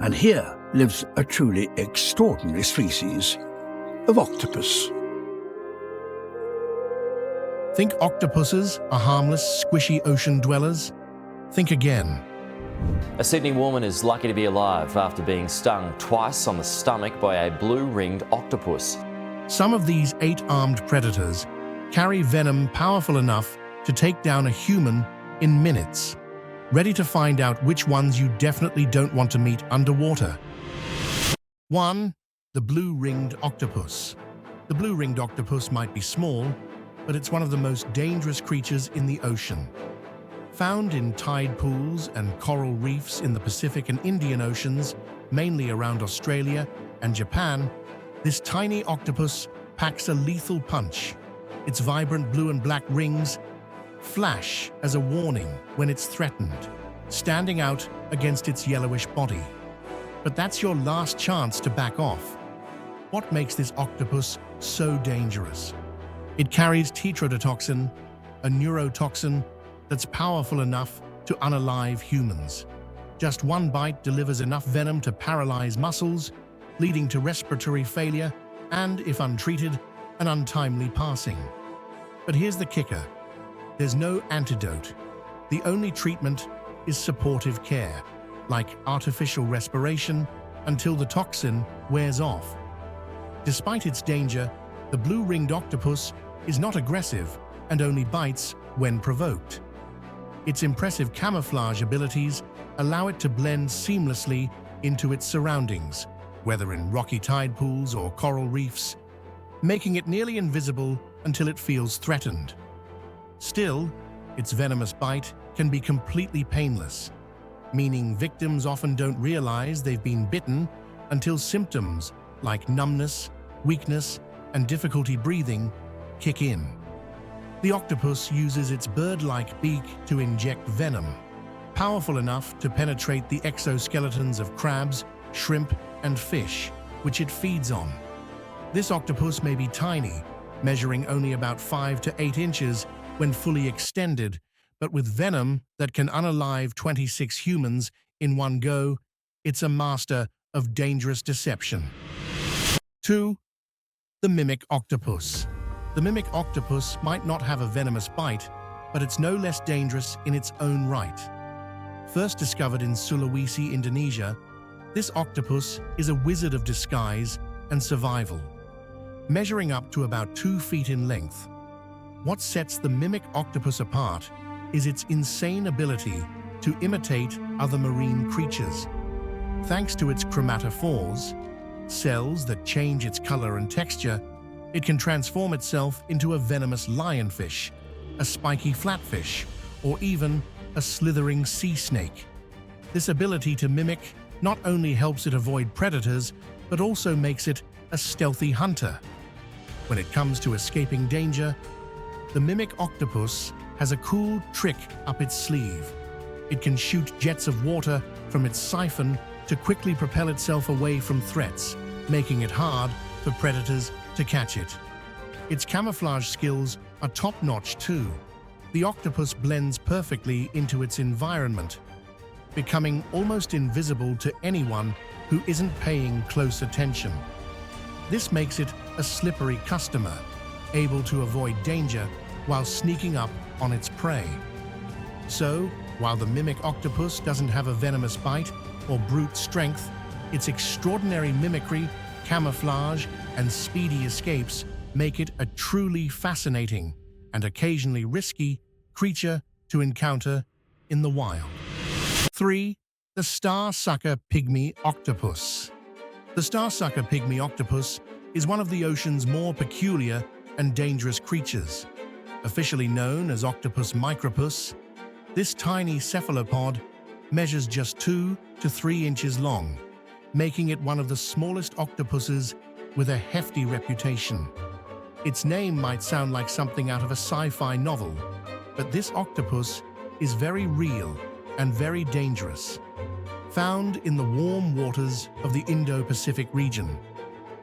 And here lives a truly extraordinary species of octopus. Think octopuses are harmless, squishy ocean dwellers? Think again. A Sydney woman is lucky to be alive after being stung twice on the stomach by a blue-ringed octopus. Some of these 8-armed predators carry venom powerful enough to take down a human in minutes. Ready to find out which ones you definitely don't want to meet underwater? 1. The blue-ringed octopus. The blue-ringed octopus might be small, but it's one of the most dangerous creatures in the ocean. Found in tide pools and coral reefs in the Pacific and Indian Oceans, mainly around Australia and Japan, this tiny octopus packs a lethal punch. Its vibrant blue and black rings flash as a warning when it's threatened, standing out against its yellowish body. But that's your last chance to back off. What makes this octopus so dangerous? It carries tetrodotoxin, a neurotoxin that's powerful enough to unalive humans. Just one bite delivers enough venom to paralyze muscles, leading to respiratory failure and, if untreated, an untimely passing. But here's the kicker. There's no antidote. The only treatment is supportive care, like artificial respiration, until the toxin wears off. Despite its danger, the blue-ringed octopus is not aggressive and only bites when provoked. Its impressive camouflage abilities allow it to blend seamlessly into its surroundings, whether in rocky tide pools or coral reefs, making it nearly invisible until it feels threatened. Still, its venomous bite can be completely painless, meaning victims often don't realize they've been bitten until symptoms like numbness, weakness, and difficulty breathing kick in. The octopus uses its bird-like beak to inject venom, powerful enough to penetrate the exoskeletons of crabs, shrimp, and fish, which it feeds on. This octopus may be tiny, measuring only about 5 to 8 inches when fully extended, but with venom that can unalive 26 humans in one go, it's a master of dangerous deception. 2. The mimic octopus. The mimic octopus might not have a venomous bite, but it's no less dangerous in its own right. First discovered in Sulawesi, Indonesia, this octopus is a wizard of disguise and survival, measuring up to about 2 feet in length. What sets the mimic octopus apart is its insane ability to imitate other marine creatures. Thanks to its chromatophores, cells that change its color and texture, it can transform itself into a venomous lionfish, a spiky flatfish, or even a slithering sea snake. This ability to mimic not only helps it avoid predators, but also makes it a stealthy hunter. When it comes to escaping danger, the mimic octopus has a cool trick up its sleeve. It can shoot jets of water from its siphon to quickly propel itself away from threats, making it hard for predators to catch it. Its camouflage skills are top-notch too. The octopus blends perfectly into its environment, becoming almost invisible to anyone who isn't paying close attention. This makes it a slippery customer, able to avoid danger while sneaking up on its prey. So, while the mimic octopus doesn't have a venomous bite or brute strength, its extraordinary mimicry, camouflage, and speedy escapes make it a truly fascinating and occasionally risky creature to encounter in the wild. 3. The star-sucker pygmy octopus. The star-sucker pygmy octopus is one of the ocean's more peculiar and dangerous creatures. Officially known as Octopus micropus, this tiny cephalopod measures just 2 to 3 inches long, making it one of the smallest octopuses with a hefty reputation. Its name might sound like something out of a sci-fi novel, but this octopus is very real and very dangerous. Found in the warm waters of the Indo-Pacific region.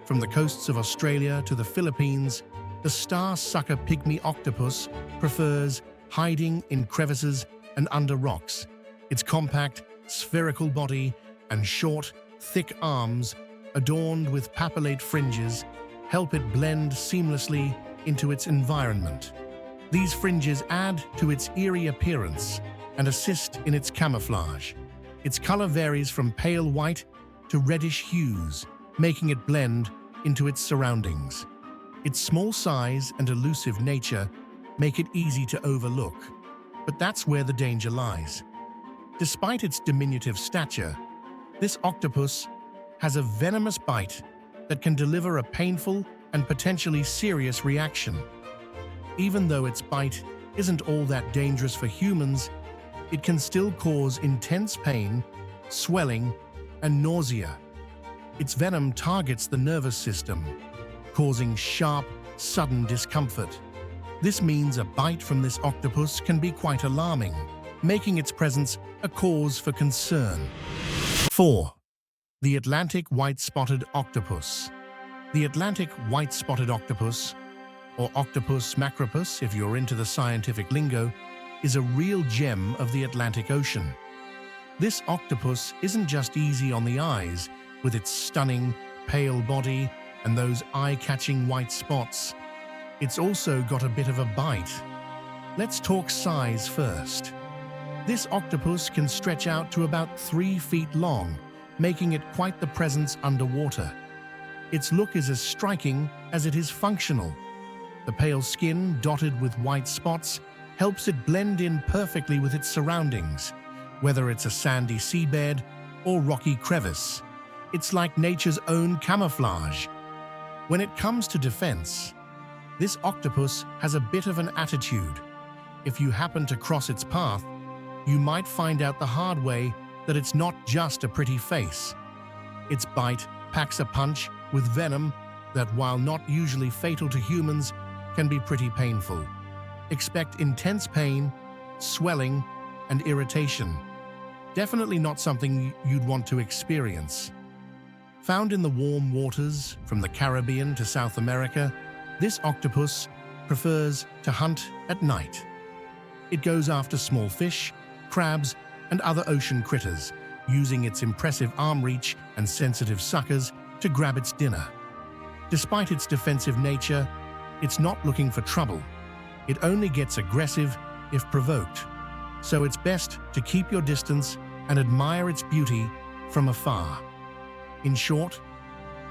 From the coasts of Australia to the Philippines, the star-sucker pygmy octopus prefers hiding in crevices and under rocks. Its compact, spherical body and short, thick arms, adorned with papillate fringes, help it blend seamlessly into its environment. These fringes add to its eerie appearance and assist in its camouflage. Its color varies from pale white to reddish hues, making it blend into its surroundings. Its small size and elusive nature make it easy to overlook, but that's where the danger lies. Despite its diminutive stature, this octopus has a venomous bite that can deliver a painful and potentially serious reaction. Even though its bite isn't all that dangerous for humans, it can still cause intense pain, swelling, and nausea. Its venom targets the nervous system, causing sharp, sudden discomfort. This means a bite from this octopus can be quite alarming, making its presence a cause for concern. 4. The Atlantic white-spotted octopus. The Atlantic white-spotted octopus, or Octopus macropus if you're into the scientific lingo, is a real gem of the Atlantic Ocean. This octopus isn't just easy on the eyes, with its stunning, pale body and those eye-catching white spots. It's also got a bit of a bite. Let's talk size first. This octopus can stretch out to about 3 feet long, making it quite the presence underwater. Its look is as striking as it is functional. The pale skin, dotted with white spots, helps it blend in perfectly with its surroundings, whether it's a sandy seabed or rocky crevice. It's like nature's own camouflage. When it comes to defense, this octopus has a bit of an attitude. If you happen to cross its path, you might find out the hard way that it's not just a pretty face. Its bite packs a punch with venom that, while not usually fatal to humans, can be pretty painful. Expect intense pain, swelling, and irritation. Definitely not something you'd want to experience. Found in the warm waters from the Caribbean to South America, this octopus prefers to hunt at night. It goes after small fish, crabs, and other ocean critters, using its impressive arm reach and sensitive suckers to grab its dinner. Despite its defensive nature, it's not looking for trouble. It only gets aggressive if provoked, so it's best to keep your distance and admire its beauty from afar. In short,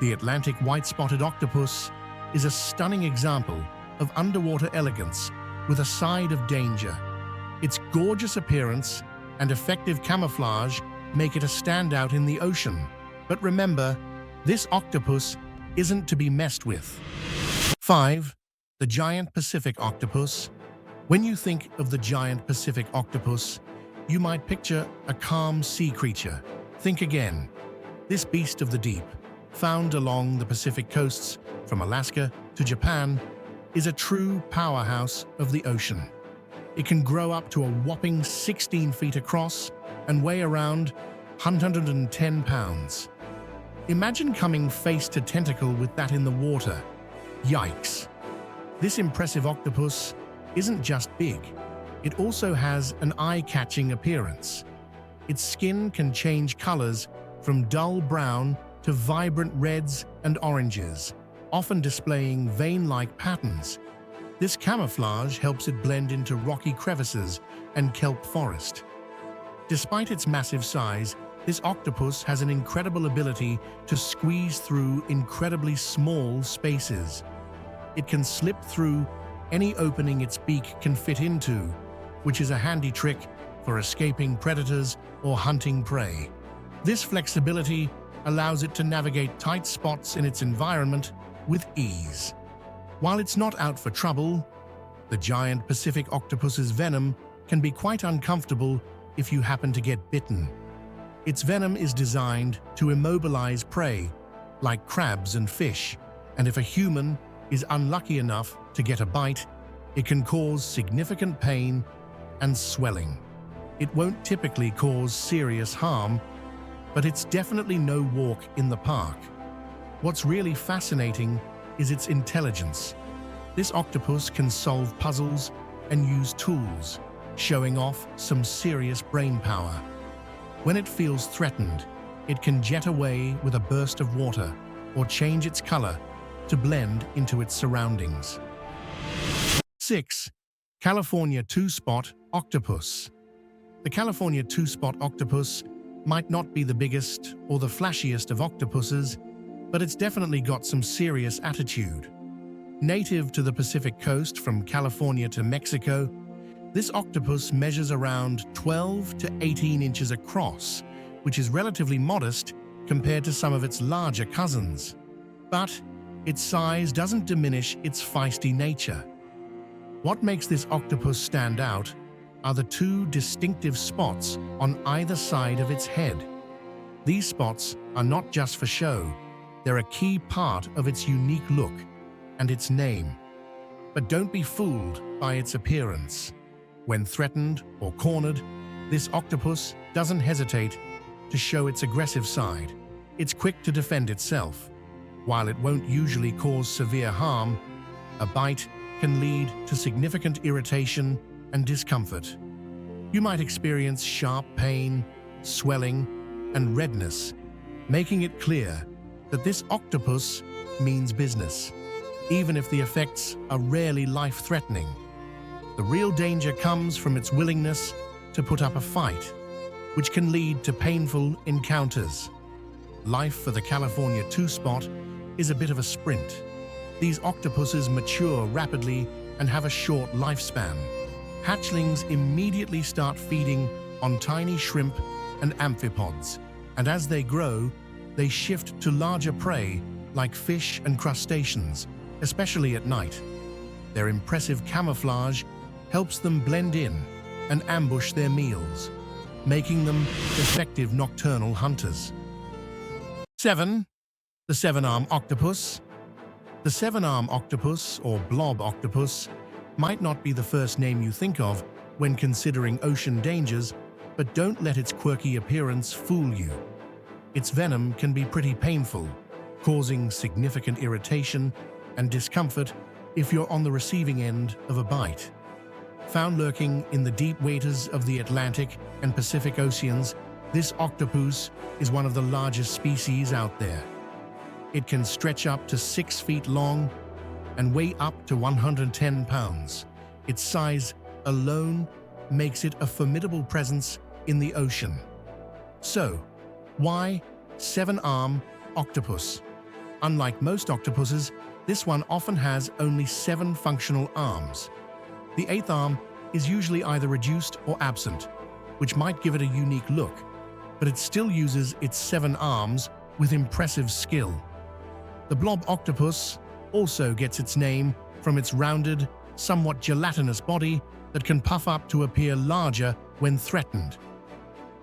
the Atlantic white-spotted octopus is a stunning example of underwater elegance with a side of danger. Its gorgeous appearance and effective camouflage make it a standout in the ocean. But remember, this octopus isn't to be messed with. 5. The giant Pacific octopus. When you think of the giant Pacific octopus, you might picture a calm sea creature. Think again. This beast of the deep, found along the Pacific coasts from Alaska to Japan, is a true powerhouse of the ocean. It can grow up to a whopping 16 feet across and weigh around 110 pounds. Imagine coming face to tentacle with that in the water. Yikes! This impressive octopus isn't just big, it also has an eye-catching appearance. Its skin can change colors from dull brown to vibrant reds and oranges, often displaying vein-like patterns. This camouflage helps it blend into rocky crevices and kelp forest. Despite its massive size, this octopus has an incredible ability to squeeze through incredibly small spaces. It can slip through any opening its beak can fit into, which is a handy trick for escaping predators or hunting prey. This flexibility allows it to navigate tight spots in its environment with ease. While it's not out for trouble, the giant Pacific octopus's venom can be quite uncomfortable if you happen to get bitten. Its venom is designed to immobilize prey, like crabs and fish, and if a human is unlucky enough to get a bite, it can cause significant pain and swelling. It won't typically cause serious harm, but it's definitely no walk in the park. What's really fascinating is its intelligence. This octopus can solve puzzles and use tools, showing off some serious brain power. When it feels threatened, It can jet away with a burst of water or change its color to blend into its surroundings. 6. California two-spot octopus. The California two-spot octopus might not be the biggest or the flashiest of octopuses, but it's definitely got some serious attitude. Native to the Pacific coast from California to Mexico, this octopus measures around 12 to 18 inches across, which is relatively modest compared to some of its larger cousins. But its size doesn't diminish its feisty nature. What makes this octopus stand out are the two distinctive spots on either side of its head. These spots are not just for show, they're a key part of its unique look and its name. But don't be fooled by its appearance. When threatened or cornered, this octopus doesn't hesitate to show its aggressive side. It's quick to defend itself. While it won't usually cause severe harm, a bite can lead to significant irritation and discomfort. You might experience sharp pain, swelling, and redness, making it clear that this octopus means business, even if the effects are rarely life-threatening. The real danger comes from its willingness to put up a fight, which can lead to painful encounters. Life for the California two-spot is a bit of a sprint. These octopuses mature rapidly and have a short lifespan. Hatchlings immediately start feeding on tiny shrimp and amphipods, and as they grow, they shift to larger prey like fish and crustaceans, especially at night. Their impressive camouflage helps them blend in and ambush their meals, making them effective nocturnal hunters. 7. The seven-arm octopus. The seven-arm octopus, or blob octopus, might not be the first name you think of when considering ocean dangers, but don't let its quirky appearance fool you. Its venom can be pretty painful, causing significant irritation and discomfort if you're on the receiving end of a bite. Found lurking in the deep waters of the Atlantic and Pacific Oceans, this octopus is one of the largest species out there. It can stretch up to 6 feet long and weigh up to 110 pounds. Its size alone makes it a formidable presence in the ocean. So, why seven-arm octopus? Unlike most octopuses, this one often has only 7 functional arms. The 8th arm is usually either reduced or absent, which might give it a unique look, but it still uses its 7 arms with impressive skill. The blob octopus also gets its name from its rounded, somewhat gelatinous body that can puff up to appear larger when threatened.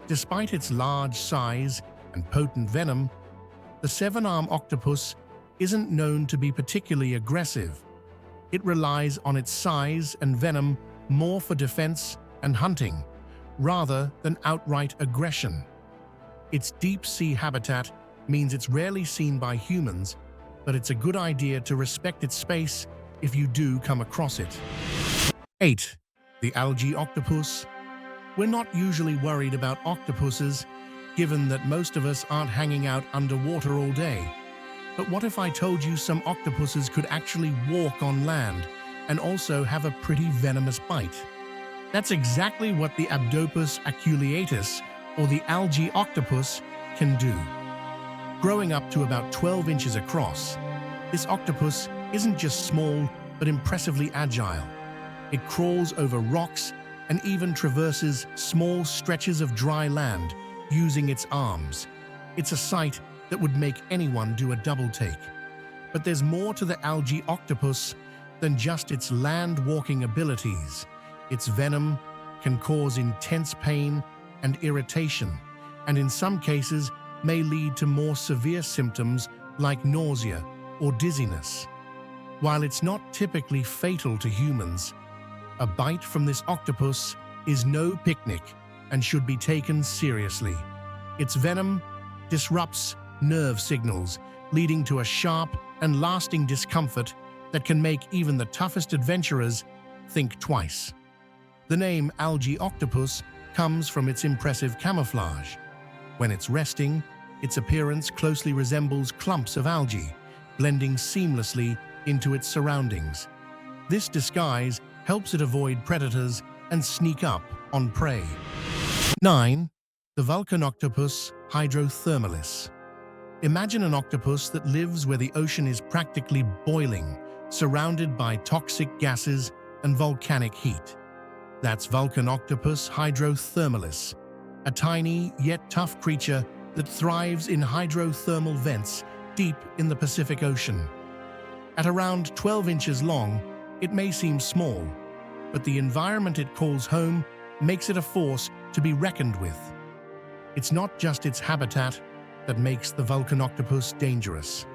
Despite its large size and potent venom, the seven-arm octopus isn't known to be particularly aggressive. It relies on its size and venom more for defense and hunting, rather than outright aggression. Its deep-sea habitat means it's rarely seen by humans, but it's a good idea to respect its space if you do come across it. 8. The algae octopus. We're not usually worried about octopuses, given that most of us aren't hanging out underwater all day. But what if I told you some octopuses could actually walk on land and also have a pretty venomous bite? That's exactly what the Octopus aculeatus, or the algae octopus, can do. Growing up to about 12 inches across, this octopus isn't just small but impressively agile. It crawls over rocks and even traverses small stretches of dry land using its arms. It's a sight that would make anyone do a double take. But there's more to the algae octopus than just its land-walking abilities. Its venom can cause intense pain and irritation, and in some cases may lead to more severe symptoms like nausea or dizziness. While it's not typically fatal to humans, a bite from this octopus is no picnic and should be taken seriously. Its venom disrupts nerve signals, leading to a sharp and lasting discomfort that can make even the toughest adventurers think twice. The name algae octopus comes from its impressive camouflage. When it's resting, Its appearance closely resembles clumps of algae, blending seamlessly into its surroundings. This disguise helps it avoid predators and sneak up on prey. 9. The Vulcanoctopus hydrothermalis. Imagine an octopus that lives where the ocean is practically boiling, surrounded by toxic gases and volcanic heat. That's Vulcanoctopus hydrothermalis, a tiny yet tough creature that thrives in hydrothermal vents deep in the Pacific Ocean. At around 12 inches long, it may seem small, but the environment it calls home makes it a force to be reckoned with. It's not just its habitat that makes the Vulcanoctopus dangerous.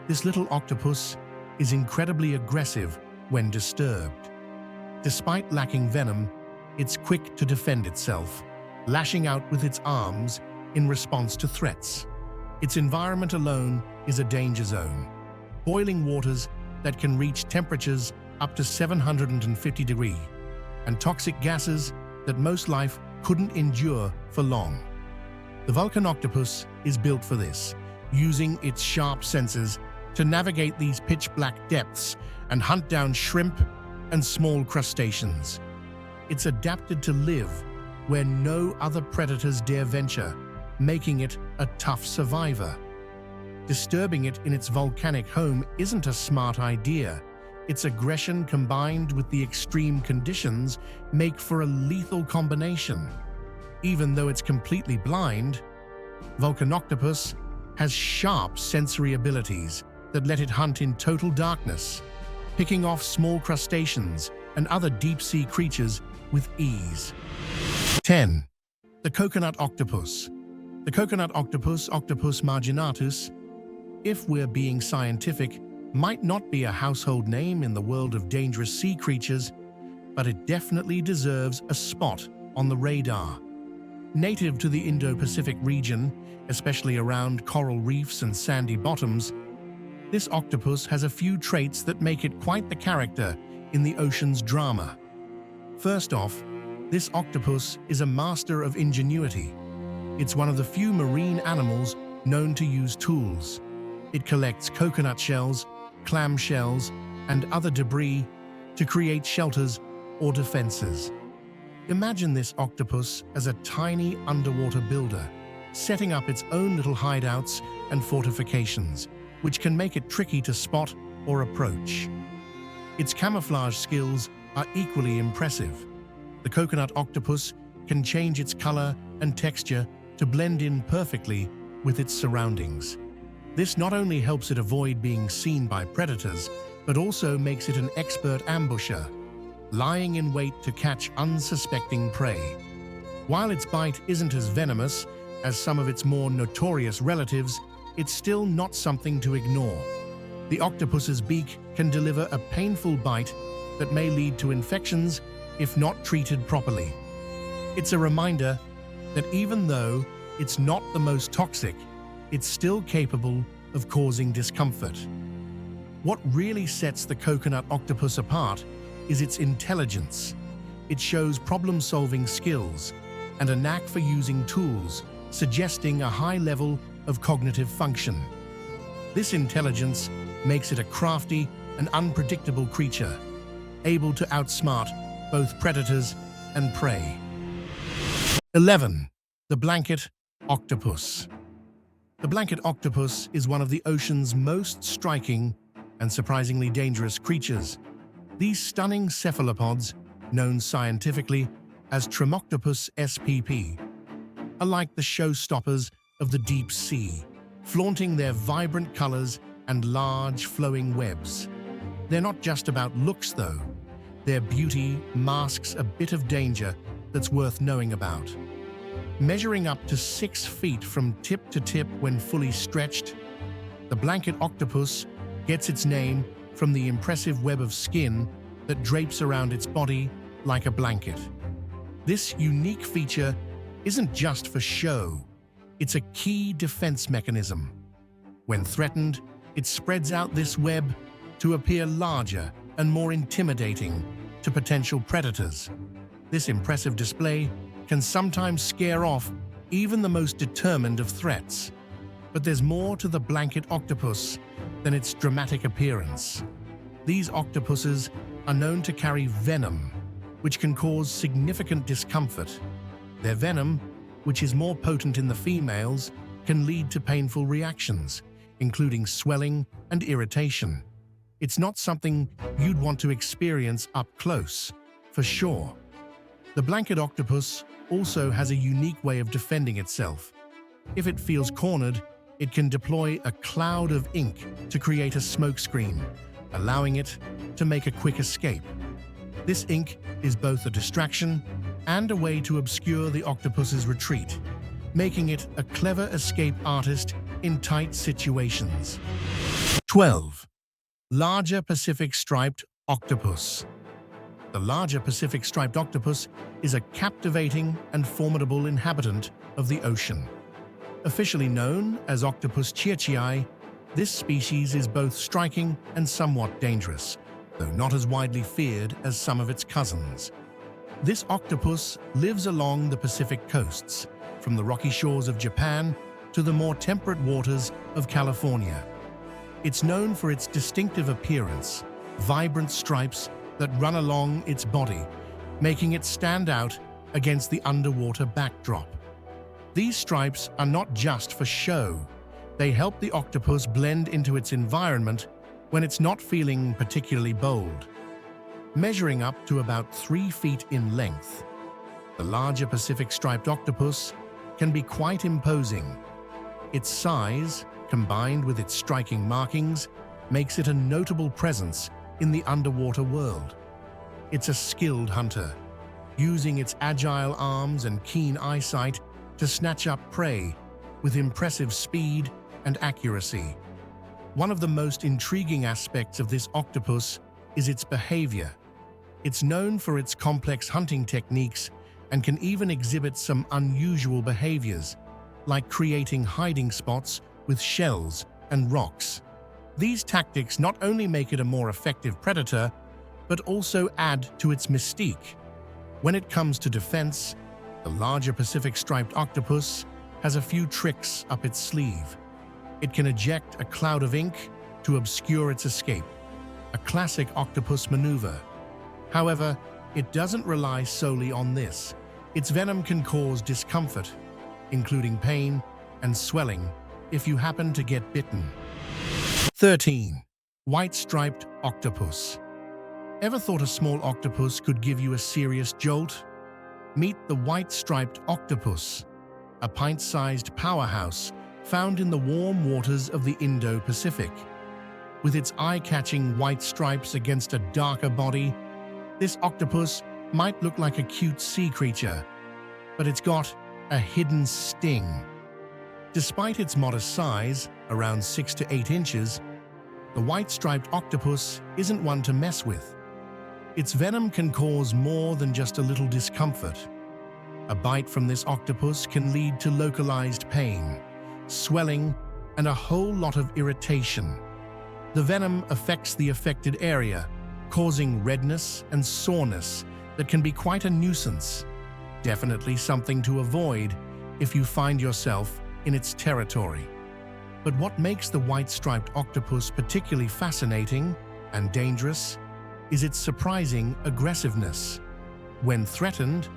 This little octopus is incredibly aggressive when disturbed. Despite lacking venom, it's quick to defend itself, lashing out with its arms in response to threats. Its environment alone is a danger zone. Boiling waters that can reach temperatures up to 750 degrees, and toxic gases that most life couldn't endure for long. The Vulcanoctopus is built for this, using its sharp senses to navigate these pitch-black depths and hunt down shrimp and small crustaceans. It's adapted to live where no other predators dare venture, making it a tough survivor. Disturbing it in its volcanic home isn't a smart idea. Its aggression combined with the extreme conditions make for a lethal combination. Even though it's completely blind, Vulcanoctopus has sharp sensory abilities that let it hunt in total darkness, picking off small crustaceans and other deep-sea creatures with ease. 10. The coconut octopus. The coconut octopus, Octopus marginatus, if we're being scientific, might not be a household name in the world of dangerous sea creatures, but it definitely deserves a spot on the radar. Native to the Indo-Pacific region, especially around coral reefs and sandy bottoms, this octopus has a few traits that make it quite the character in the ocean's drama. First off, this octopus is a master of ingenuity. It's one of the few marine animals known to use tools. It collects coconut shells, clam shells, and other debris to create shelters or defenses. Imagine this octopus as a tiny underwater builder, setting up its own little hideouts and fortifications, which can make it tricky to spot or approach. Its camouflage skills are equally impressive. The coconut octopus can change its color and texture to blend in perfectly with its surroundings. This not only helps it avoid being seen by predators, but also makes it an expert ambusher, lying in wait to catch unsuspecting prey. While its bite isn't as venomous as some of its more notorious relatives, it's still not something to ignore. The octopus's beak can deliver a painful bite that may lead to infections if not treated properly. It's a reminder that even though it's not the most toxic, it's still capable of causing discomfort. What really sets the coconut octopus apart is its intelligence. It shows problem-solving skills and a knack for using tools, suggesting a high level of cognitive function. This intelligence makes it a crafty and unpredictable creature, able to outsmart both predators and prey. 11. The blanket octopus. The blanket octopus is one of the ocean's most striking and surprisingly dangerous creatures. These stunning cephalopods, known scientifically as Tremoctopus spp, are like the showstoppers of the deep sea, flaunting their vibrant colors and large flowing webs. They're not just about looks, though. Their beauty masks a bit of danger that's worth knowing about. Measuring up to 6 feet from tip to tip when fully stretched, the blanket octopus gets its name from the impressive web of skin that drapes around its body like a blanket. This unique feature isn't just for show. It's a key defense mechanism. When threatened, it spreads out this web to appear larger and more intimidating to potential predators. This impressive display can sometimes scare off even the most determined of threats. But there's more to the blanket octopus than its dramatic appearance. These octopuses are known to carry venom, which can cause significant discomfort. Their venom, which is more potent in the females, can lead to painful reactions, including swelling and irritation. It's not something you'd want to experience up close, for sure. The blanket octopus also has a unique way of defending itself. If it feels cornered, it can deploy a cloud of ink to create a smokescreen, allowing it to make a quick escape. This ink is both a distraction and a way to obscure the octopus's retreat, making it a clever escape artist in tight situations. 12. Larger Pacific Striped Octopus. The larger Pacific Striped Octopus is a captivating and formidable inhabitant of the ocean. Officially known as Octopus chirchii, this species is both striking and somewhat dangerous, though not as widely feared as some of its cousins. This octopus lives along the Pacific coasts, from the rocky shores of Japan to the more temperate waters of California. It's known for its distinctive appearance, vibrant stripes that run along its body, making it stand out against the underwater backdrop. These stripes are not just for show. They help the octopus blend into its environment when it's not feeling particularly bold. Measuring up to about 3 feet in length, the larger Pacific Striped Octopus can be quite imposing. Its size, combined with its striking markings, makes it a notable presence in the underwater world. It's a skilled hunter, using its agile arms and keen eyesight to snatch up prey with impressive speed and accuracy. One of the most intriguing aspects of this octopus is its behavior. It's known for its complex hunting techniques and can even exhibit some unusual behaviors, like creating hiding spots with shells and rocks. These tactics not only make it a more effective predator, but also add to its mystique. When it comes to defense, the larger Pacific Striped Octopus has a few tricks up its sleeve. It can eject a cloud of ink to obscure its escape, a classic octopus maneuver. However, it doesn't rely solely on this. Its venom can cause discomfort, including pain and swelling if you happen to get bitten. 13. White-striped octopus. Ever thought a small octopus could give you a serious jolt? Meet the white-striped octopus, a pint-sized powerhouse found in the warm waters of the Indo-Pacific. With its eye-catching white stripes against a darker body, this octopus might look like a cute sea creature, but it's got a hidden sting. Despite its modest size, around 6 to 8 inches, the white-striped octopus isn't one to mess with. Its venom can cause more than just a little discomfort. A bite from this octopus can lead to localized pain, swelling, and a whole lot of irritation. The venom affects the affected area, causing redness and soreness that can be quite a nuisance. Definitely something to avoid if you find yourself in its territory. But what makes the white-striped octopus particularly fascinating and dangerous is its surprising aggressiveness. When threatened,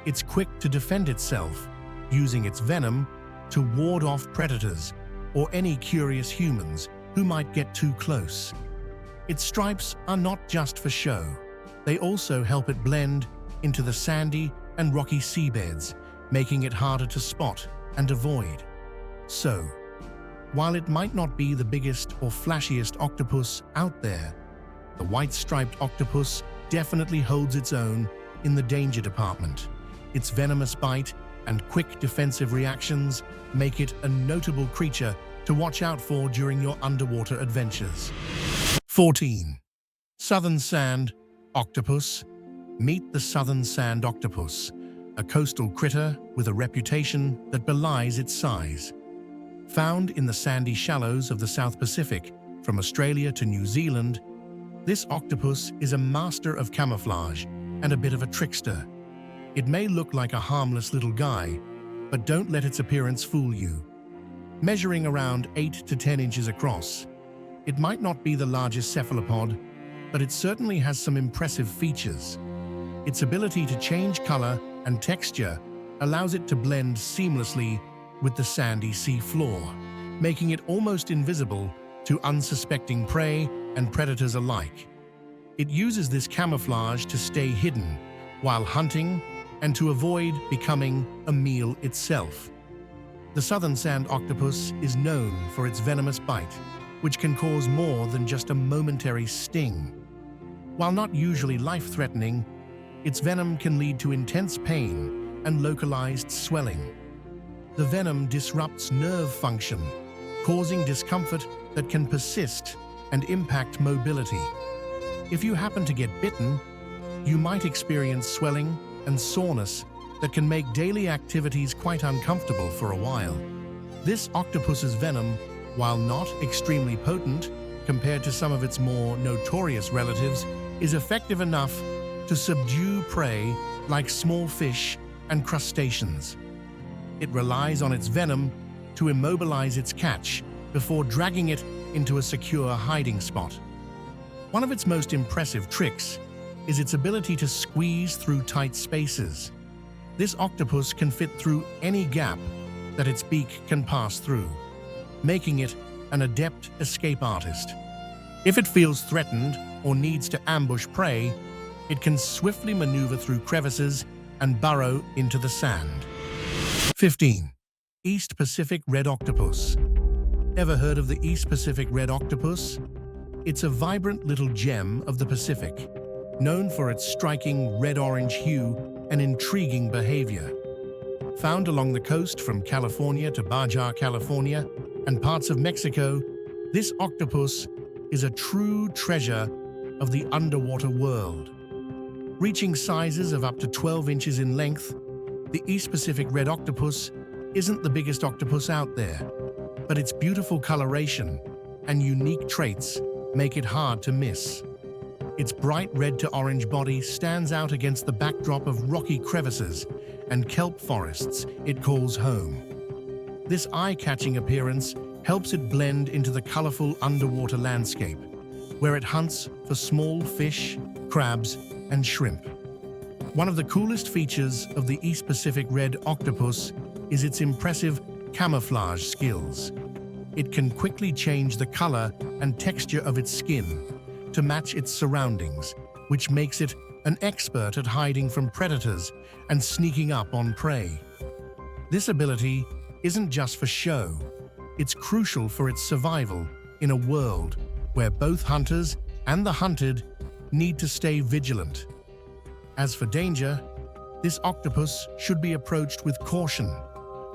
it's quick to defend itself, using its venom to ward off predators or any curious humans who might get too close. Its stripes are not just for show. They also help it blend into the sandy and rocky seabeds, making it harder to spot and avoid. So, while it might not be the biggest or flashiest octopus out there, the white-striped octopus definitely holds its own in the danger department. Its venomous bite and quick defensive reactions make it a notable creature to watch out for during your underwater adventures. 14. Southern Sand Octopus. Meet the southern sand octopus, a coastal critter with a reputation that belies its size. Found in the sandy shallows of the South Pacific, from Australia to New Zealand, this octopus is a master of camouflage and a bit of a trickster. It may look like a harmless little guy, but don't let its appearance fool you. measuring around 8 to 10 inches across. It might not be the largest cephalopod, but it certainly has some impressive features. Its ability to change color and texture allows it to blend seamlessly with the sandy sea floor, making it almost invisible to unsuspecting prey and predators alike. It uses this camouflage to stay hidden while hunting and to avoid becoming a meal itself. The southern sand octopus is known for its venomous bite, which can cause more than just a momentary sting. While not usually life-threatening, its venom can lead to intense pain and localized swelling. The venom disrupts nerve function, causing discomfort that can persist and impact mobility. If you happen to get bitten, you might experience swelling and soreness that can make daily activities quite uncomfortable for a while. This octopus's venom, while not extremely potent compared to some of its more notorious relatives, is effective enough to subdue prey like small fish and crustaceans. It relies on its venom to immobilize its catch before dragging it into a secure hiding spot. One of its most impressive tricks is its ability to squeeze through tight spaces. This octopus can fit through any gap that its beak can pass through, making it an adept escape artist. If it feels threatened or needs to ambush prey, it can swiftly maneuver through crevices and burrow into the sand. 15. East Pacific Red Octopus. Ever heard of the East Pacific Red Octopus? It's a vibrant little gem of the Pacific, known for its striking red-orange hue and intriguing behavior. Found along the coast from California to Baja California and parts of Mexico, this octopus is a true treasure of the underwater world. Reaching sizes of up to 12 inches in length, the East Pacific Red Octopus isn't the biggest octopus out there, but its beautiful coloration and unique traits make it hard to miss. Its bright red to orange body stands out against the backdrop of rocky crevices and kelp forests it calls home. This eye-catching appearance helps it blend into the colorful underwater landscape, where it hunts for small fish, crabs, and shrimp. One of the coolest features of the East Pacific Red Octopus is its impressive camouflage skills. It can quickly change the color and texture of its skin to match its surroundings, which makes it an expert at hiding from predators and sneaking up on prey. This ability isn't just for show, it's crucial for its survival in a world where both hunters and the hunted need to stay vigilant. As for danger, this octopus should be approached with caution.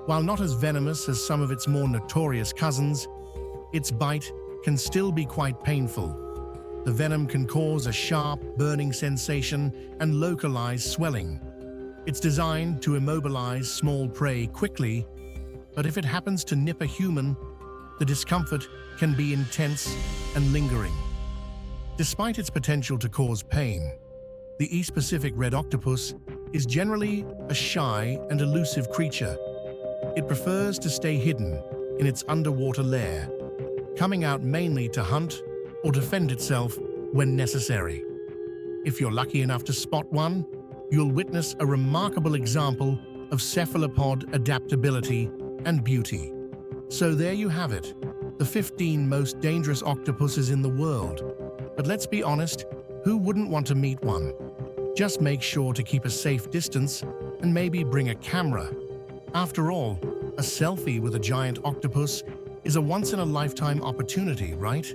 While not as venomous as some of its more notorious cousins, its bite can still be quite painful. The venom can cause a sharp, burning sensation and localized swelling. It's designed to immobilize small prey quickly, but if it happens to nip a human, the discomfort can be intense and lingering. Despite its potential to cause pain, the East Pacific Red Octopus is generally a shy and elusive creature. It prefers to stay hidden in its underwater lair, coming out mainly to hunt or defend itself when necessary. If you're lucky enough to spot one, you'll witness a remarkable example of cephalopod adaptability and beauty. So there you have it, the 15 most dangerous octopuses in the world. But let's be honest, who wouldn't want to meet one? Just make sure to keep a safe distance and maybe bring a camera. After all, a selfie with a giant octopus is a once-in-a-lifetime opportunity, right?